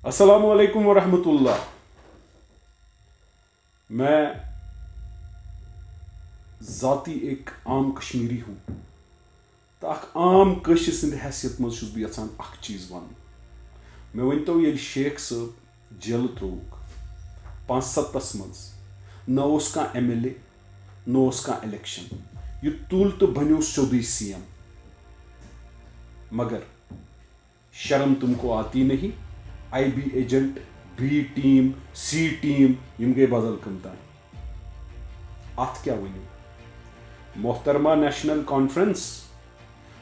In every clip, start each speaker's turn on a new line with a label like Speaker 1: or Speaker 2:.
Speaker 1: अस्सलामु अलैकुम वरहमतुल्लाह। मैं ज़ाती एक आम कश्मीरी हूँ तो आम कशिर सद हैसियत मज छुस बह यछान अख चीज़ वन। मे वनतो ये शेख साहब जेल त्रोक 5-7 मज न कह MLA न कह इलेक्शन यह तुल तो बनो सोदी CM, मगर शर्म तुमको आती नहीं। IB agent, B team, C team यम गए बदल कमतान। अत क्या वनो मोहतरमा नेशनल कॉन्फ्रेंस,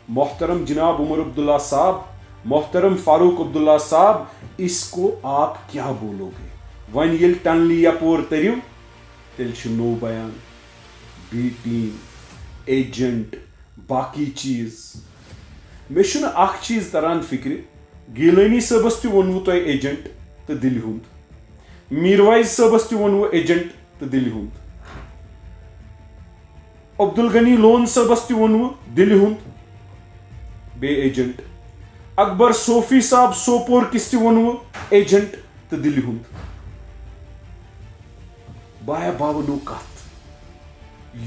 Speaker 1: मोहतरम जनाब उमर अब्दुल्ला साहब, मोहतरम फारूक अब्दुल्ला साहब, इसको आप क्या बोलोगे? वन ये टनली यपोर तरिव तेल नो बयान। B टीम, एजेंट, बाकी चीज मे अख चीज तरान फिक्र। गिलानी सबस तु वोनवु तुह एजेंट तो दिल हुंद, मीरवाइज सबस तु वोनवु एजेंट तो दिल हुंद, अब्दुल गनी लोन सबस तु वोनवु दिल हुंद बे एजेंट, अकबर सोफी साहब सोपोर किस तु वोनवु एजेंट तो दिल हुंद। बाया बावनो कथ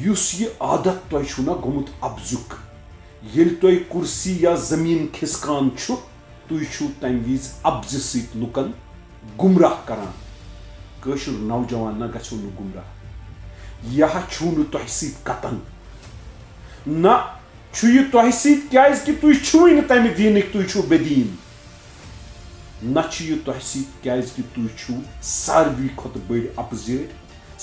Speaker 1: युस ये आदत तुह छु ना गोमुत अबजुक, येल तुह कुर्सी या जमीन खिसकान छु तुह छु तम विज अब्ज सत लुकन गुमराह करान। कशुर नौजवान न गछो न गुमराह। यह छु न तुह सत कतन न छु यह तुह सत क्याज कि तुह छु न तम दीनक तुह छु बेदीन, न छु यह तुह सत क्याज कि तुह छु सारवी खत बड़ अपजेड,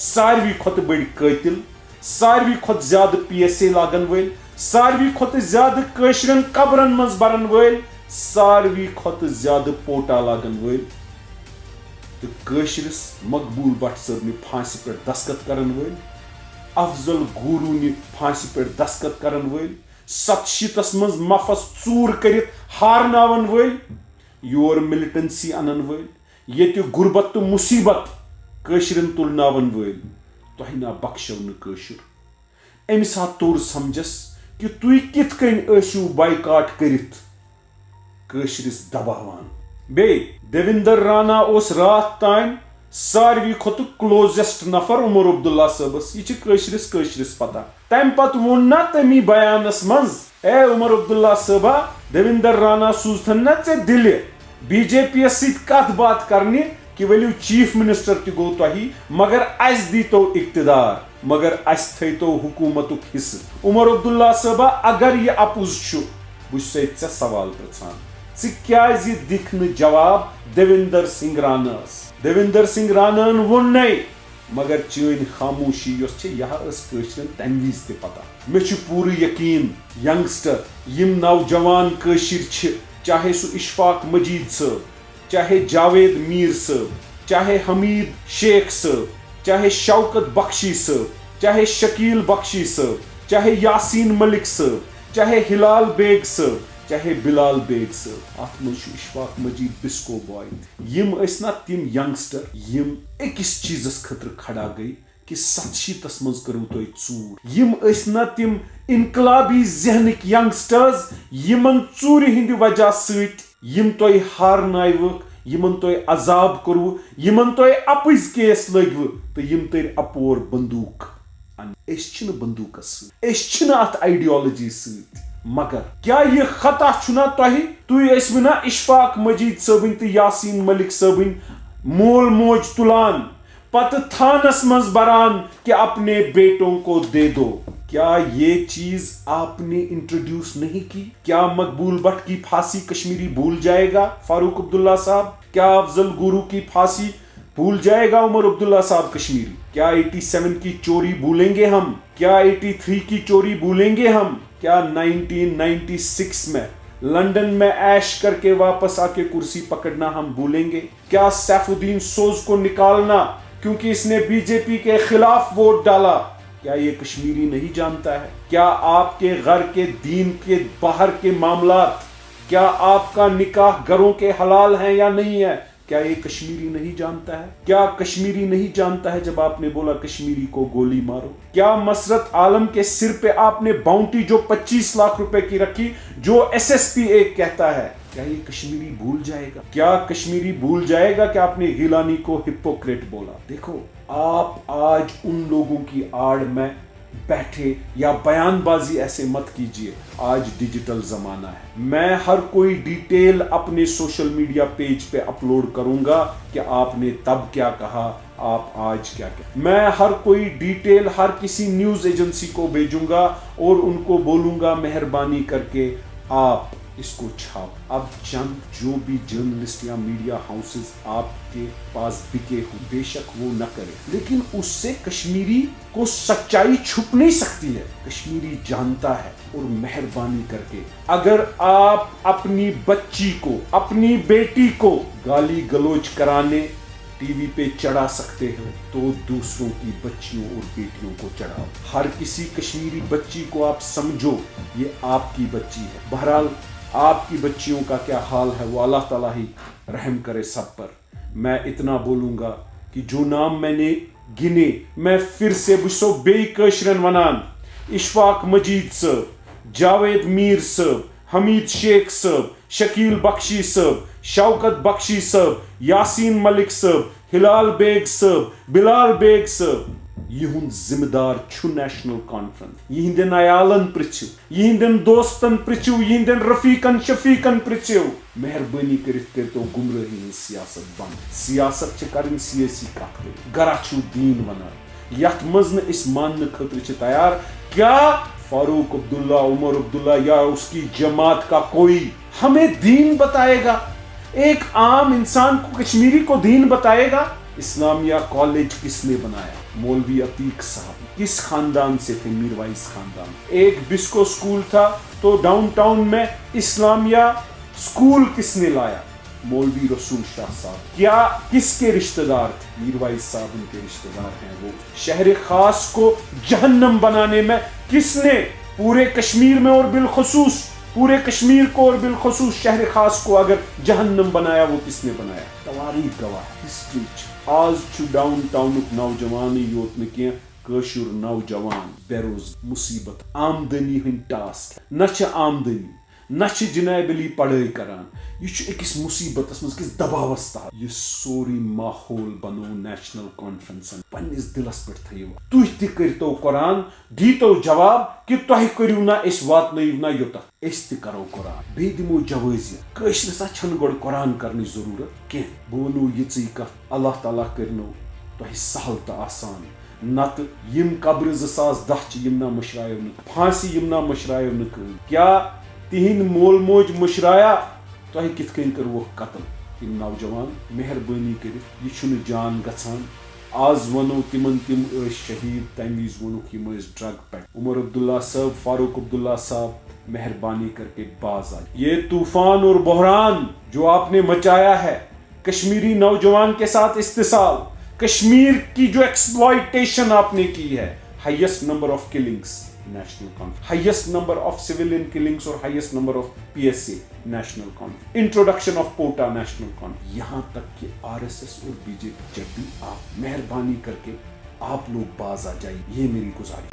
Speaker 1: सारवी खत बड़ कातिल, सारवी खत ज्यादा PSA लागन वल, सारवी खत ज्यादा कशरन कब्रन मज बरन वल, सारवी खत ज्यादा पोटा लागन वल तो कशरस मकबूल भट्ट साहब ने फांसी पे दस्तखत करन वल, अफजल गुरू ने फांसी पे दस्तखत करन वल, 700 मज मफस चूर कर हारनावन वल, योर मिलिटेंसी अनन वल, ये गुरबत तो मुसीबत कशरन तुलनावन वल, तुह ना बख्शो न कशर। अमि सात तोर समझस कि तुह कित कन ऐसु बाइकाट करित कशरस दबावान। बे देविंदर राणा ओस रात तान सारवी खत क्लोजेस्ट नफर उमर अब्दुल्ला साहबस। यह कशरस पता। तम पत वोन ना तमी बयानस मज ए उमर अब्दुल्ला साहबा देविंदर राणा सूजन ना ऐ दिल BJP सत कत बात करने कि वलियो चीफ मिनिस्टर तह गो तुही, मगर अस दीतो इक्तदार, मगर अस थो हुकूमत हिस्स। उमर अब्दुल्ला साहबा अगर यह अपुज बह सवाल पृछान क्याज दिख न जवाब देविंदर सिंह रानास। देविंदर सिंह रानान वोन नई, मगर चीन खामोशी यह कशरन तम विज ते पता। मे पूरे यकीन यंगस्टर यम नौजवान कशर चाहे सह इशफाक मजीद साहब, चाहे जावेद मीर साहब, चाहे हमीद शेख साहब, चाहे शौकत बख्शी साहब, चाहे शकील बख्शी साहब, चाहे यासीन मलिक साहब, चाहे हिलाल बेग साहब, चाहे बिलाल बेग साहब, अत मज इशफाक मजीद बिस्को बॉय, यम ना तम यंगस्टर यम अकिस चीजस खतर खड़ा गई कि 700 मज करू तुह चूर। यम ना तम इनकलाबी जहनिक यंगस्टर्स यमन चूर हिंद वजह सत यम तुह हारनावक, यमन तुह अजाब करव, यमन तुह अपज केस लगव तो यम तर अपोर बंदूक अन। बंदूकस अत आइडियोलॉजी सत, मगर क्या यह खता छुना तुह ना इशफाक मजीद साहबिन तो यासीन मलिक साहबिन मोल मोज तुलान पत थानस मज बरान कि अपने बेटों को दे दो? क्या ये चीज आपने इंट्रोड्यूस नहीं की? क्या मकबूल भट्ट की फांसी कश्मीरी भूल जाएगा फारूक अब्दुल्ला साहब? क्या अफजल गुरू की फांसी भूल जाएगा उमर अब्दुल्ला साहब कश्मीरी? क्या 87 की चोरी भूलेंगे हम? क्या 83 की चोरी भूलेंगे हम? क्या 1996 में लंदन में ऐश करके वापस आके कुर्सी पकड़ना हम भूलेंगे? क्या सैफुद्दीन सोज को निकालना क्योंकि इसने BJP के खिलाफ वोट डाला, क्या ये कश्मीरी नहीं जानता है? क्या आपके घर के दीन के बाहर के मामलात, क्या आपका निकाह घरों के हलाल हैं या नहीं है, क्या ये कश्मीरी नहीं जानता है? क्या कश्मीरी नहीं जानता है जब आपने बोला कश्मीरी को गोली मारो? क्या मसरत आलम के सिर पे आपने बाउंटी जो 25 लाख रुपए की रखी, जो SSP एक कहता है, کیا یہ کشمیری بھول جائے گا؟ کیا کشمیری بھول جائے گا کہ آپ نے گیلانی کو ہپوکریٹ بولا؟ دیکھو آپ آج ان لوگوں کی آڑ میں بیٹھے یا بیان بازی ایسے مت کیجئے. آج ڈیجیٹل زمانہ ہے. میں ہر کوئی ڈیٹیل اپنے سوشل میڈیا پیج پہ اپلوڈ کروں گا کہ آپ نے تب کیا کہا, آپ آج کیا کہا. میں ہر کوئی ڈیٹیل ہر کسی نیوز ایجنسی کو بھیجوں گا اور ان کو بولوں گا مہربانی کر کے آپ اس کو چھاپ. اب چند جو بھی جرنلسٹ یا میڈیا ہاؤسز آپ کے پاس بکے ہوں بے شک وہ نہ کرے, لیکن اس سے کشمیری کو سچائی چھپ نہیں سکتی ہے. کشمیری جانتا ہے. اور مہربانی کر کے اگر آپ اپنی بچی کو, اپنی بیٹی کو گالی گلوچ کرانے ٹی وی پہ چڑھا سکتے ہو تو دوسروں کی بچیوں اور بیٹیوں کو چڑھاؤ. ہر کسی کشمیری بچی کو آپ سمجھو یہ آپ کی بچی ہے. بہرحال آپ کی بچیوں کا کیا حال ہے وہ اللہ تعالیٰ ہی رحم کرے سب پر. میں اتنا بولوں گا کہ جو نام میں نے گنے میں پھر سے بسو بے کشرن ونان, اشفاق مجید صاحب, جاوید میر صاحب, حمید شیخ صاحب, شکیل بخشی صاحب, شوکت بخشی صاحب, یاسین ملک صاحب, ہلال بیگ صاحب, بلال بیگ صاحب. یہند ذمہ دار چھُ نیشنل کانفرنس. یہندین عیالن پرچھو, یہندین دوستن پرچھو, یہندین رفیقن شفیقن پرچھو. مہربانی کرت کرتو گمراہی ہن سیاست بند. سیاست چھ کرن سیاسی کت کر گرا چھو دین ونان یتھ مز نہ اس ماننے خاطر چھ تیار. کیا فاروق عبداللہ, عمر عبداللہ یا اس کی جماعت کا کوئی ہمیں دین بتائے گا؟ ایک عام انسان کو کشمیری کو دین بتائے گا؟ اسلامیہ کالج کس نے بنایا؟ مولوی عتیق صاحب. کس خاندان سے تھے؟ میر وائس خاندان. ایک بسکو سکول تھا تو ڈاؤن ٹاؤن میں اسلامیہ سکول کس نے لایا؟ مولوی رسول شاہ صاحب. کیا کس کے رشتہ دار تھے؟ میر وائس صاحب ان کے رشتہ دار ہیں. وہ شہر خاص کو جہنم بنانے میں کس نے پورے کشمیر میں اور بالخصوص پورے کشمیر کو اور بالخصوص شہر خاص کو اگر جہنم بنایا وہ کس نے بنایا؟ تواریخ گواہ. ہسٹری آج چھُ ڈاؤن ٹاؤنک نوجوان یوت نہ کینٛہہ کٲشُر نوجوان بے روز مصیبت آمدنی ہٕنٛدۍ ٹاسک نہ چھِ آمدنی نہ چھِ جناب علی پڑھٲے کران. یہ چھُ أکِس مصیبتس منٛز أکِس دباوس تحت. یہ سورُے ماحول بنوو نیشنل کانفرنسن. پننس دلس پٮ۪ٹھ تھٲیِو. تُہۍ تہِ کٔرتو قرآن, دیٖتو جواب کہ تۄہہِ کٔرِو نہ أسۍ واتنٲیِو نہ یوٚتتھ أسۍ تہِ کرو قرآن. بیٚیہِ دِمو جوٲزیت. کٲشرِس چھنہٕ گۄڈٕ قرآن کرنٕچ ضروٗرت کینٛہہ. بہٕ ونو یِژٕے کتھ, اللہ تعالیٰ کٔرنو تۄہہِ سہل تہٕ آسان. نتہٕ یِم قبرٕ 2010 چھِ یِم نہ مٔشرایو نہٕ, پھانسی یِم نہ مٔشرایو نہٕ کٕہٕنۍ. کیٛاہ تِہنٛدۍ مول موج مٔشرایا؟ تۄہہِ کِتھ کٔنۍ کٔروُکھ قتل یِم نوجوان؟ مہربٲنی کٔرِتھ یہِ چھُنہٕ جان گژھان. آز ونو تِمن تِم ٲسۍ شہید, تمہِ وِزِ ووٚنُکھ یِم ٲسۍ ڈرگ پٮ۪ٹھ. عمر عبداللہ صاحب, فاروق عبداللہ صاحب, مہربانی کر کے باز آئے. یہ طوفان اور بحران جو آپ نے مچایا ہے کشمیری نوجوان کے ساتھ استحصال, کشمیر کی جو ایکسپلائٹیشن آپ نے کی ہے, highest number of killings National Conference, highest number of civilian killings اور highest number of P S A National Conference, introduction of quota National Conference. یہاں تک کہ آر ایس ایس اور بی جے پی جب بھی آپ مہربانی کر کے آپ لوگ باز آ جائیے, یہ میری گزارش.